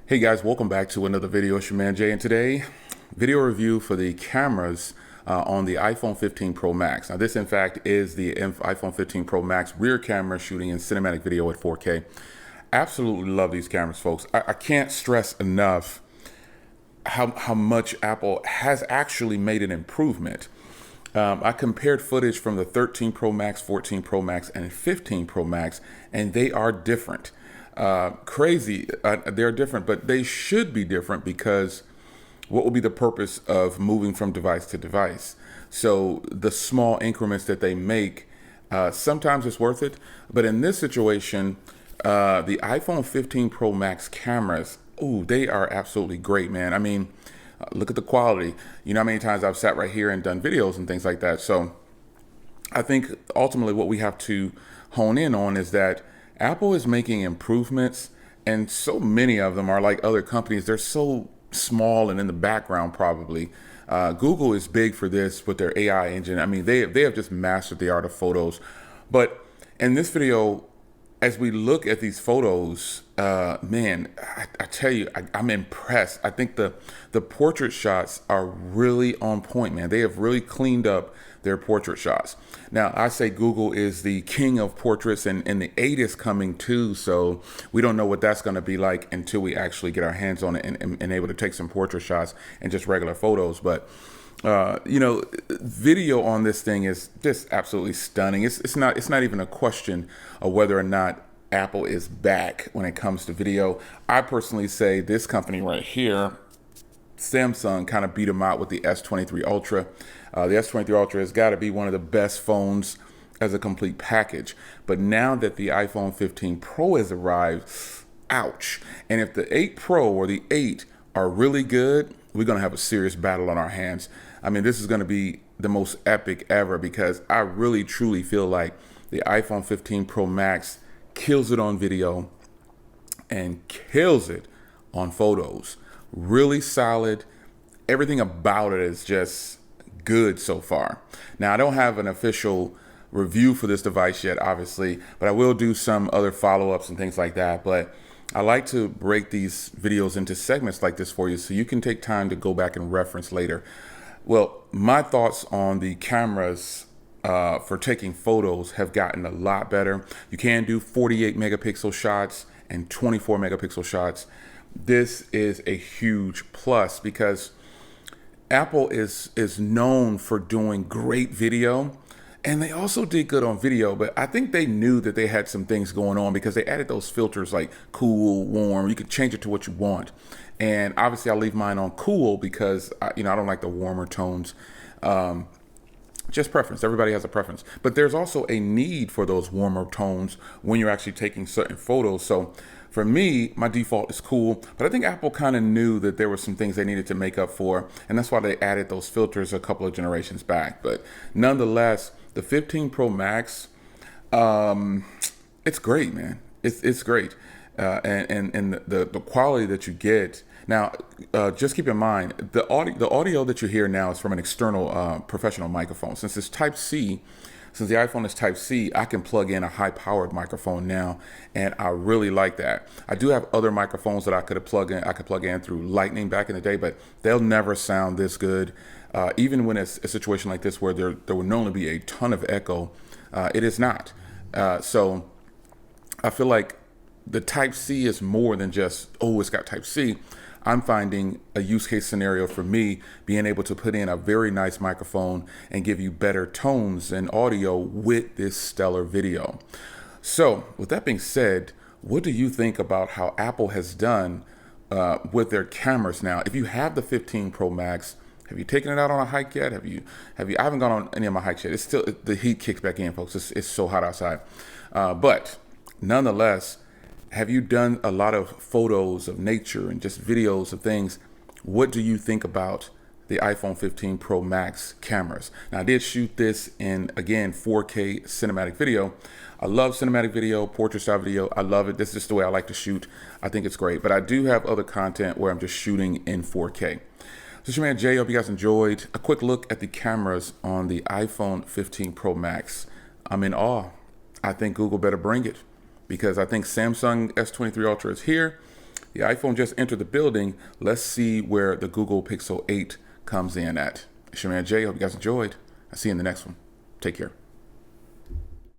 Hey guys, welcome back to another video. It's your man Jay, and today, video review for the cameras on the iPhone 15 Pro Max. Now this in fact is the iPhone 15 Pro Max rear camera shooting in cinematic video at 4K. Absolutely love these cameras, folks. I can't stress enough how much Apple has actually made an improvement. I compared footage from the 13 Pro Max, 14 Pro Max, and 15 Pro Max, and they are different. Crazy. They're different, but they should be different because what will be the purpose of moving from device to device? So the small increments that they make, sometimes it's worth it. But in this situation, the iPhone 15 Pro Max cameras, oh, they are absolutely great, man. I mean, look at the quality. You know how many times I've sat right here and done videos and things like that. So I think ultimately what we have to hone in on is that Apple is making improvements, and so many of them are like other companies. They're so small and in the background probably. Google is big for this with their AI engine. I mean, they have just mastered the art of photos. But in this video, as we look at these photos, man, I tell you, I'm impressed. I think the portrait shots are really on point, man. They have really cleaned up their portrait shots. Now, I say Google is the king of portraits, and the 8 is coming too, so we don't know what that's going to be like until we actually get our hands on it and able to take some portrait shots and just regular photos. But you know, video on this thing is just absolutely stunning. It's not even a question of whether or not Apple is back when it comes to video. I personally say this company right here, Samsung, kind of beat them out with the S23 Ultra. The S23 Ultra has got to be one of the best phones as a complete package. But now that the iPhone 15 Pro has arrived, ouch. And if the 8 Pro or the 8 are really good, we're going to have a serious battle on our hands. I mean, this is going to be the most epic ever because I really truly feel like the iPhone 15 Pro Max kills it on video and kills it on photos. Really solid. Everything about it is just good so far. Now, I don't have an official review for this device yet, obviously, but I will do some other follow-ups and things like that. But I like to break these videos into segments like this for you so you can take time to go back and reference later. Well, my thoughts on the cameras for taking photos have gotten a lot better. You can do 48 megapixel shots and 24 megapixel shots. This is a huge plus because Apple is known for doing great video, and they also did good on video, but I think they knew that they had some things going on because they added those filters like cool, warm. You can change it to what you want. And obviously I leave mine on cool because I don't like the warmer tones. Just preference. Everybody has a preference. But there's also a need for those warmer tones when you're actually taking certain photos. So for me, my default is cool, but I think Apple kind of knew that there were some things they needed to make up for, and that's why they added those filters a couple of generations back. But nonetheless, the 15 Pro Max, it's great, man. It's great. And the quality that you get. Now, just keep in mind, the audio that you hear now is from an external professional microphone. Since it's Type-C, since the iPhone is Type-C, I can plug in a high-powered microphone now, and I really like that. I do have other microphones that I could plug in through Lightning back in the day, but they'll never sound this good. Even when it's a situation like this where there will normally be a ton of echo, it is not. So I feel like the Type-C is more than just, oh, it's got Type-C. I'm finding a use case scenario for me being able to put in a very nice microphone and give you better tones and audio with this stellar video. So with that being said, what do you think about how Apple has done with their cameras now? If you have the 15 Pro Max, have you taken it out on a hike yet? I haven't gone on any of my hikes yet. It's still, the heat kicks back in, folks. It's so hot outside. But nonetheless, have you done a lot of photos of nature and just videos of things? What do you think about the iPhone 15 Pro Max cameras? Now, I did shoot this in, again, 4K cinematic video. I love cinematic video, portrait style video. I love it. This is just the way I like to shoot. I think it's great. But I do have other content where I'm just shooting in 4K. So it's your man Jay. Hope you guys enjoyed a quick look at the cameras on the iPhone 15 Pro Max. I'm in awe. I think Google better bring it, because I think Samsung S23 Ultra is here. The iPhone just entered the building. Let's see where the Google Pixel 8 comes in at. It's your man Jay. Hope you guys enjoyed. I'll see you in the next one. Take care.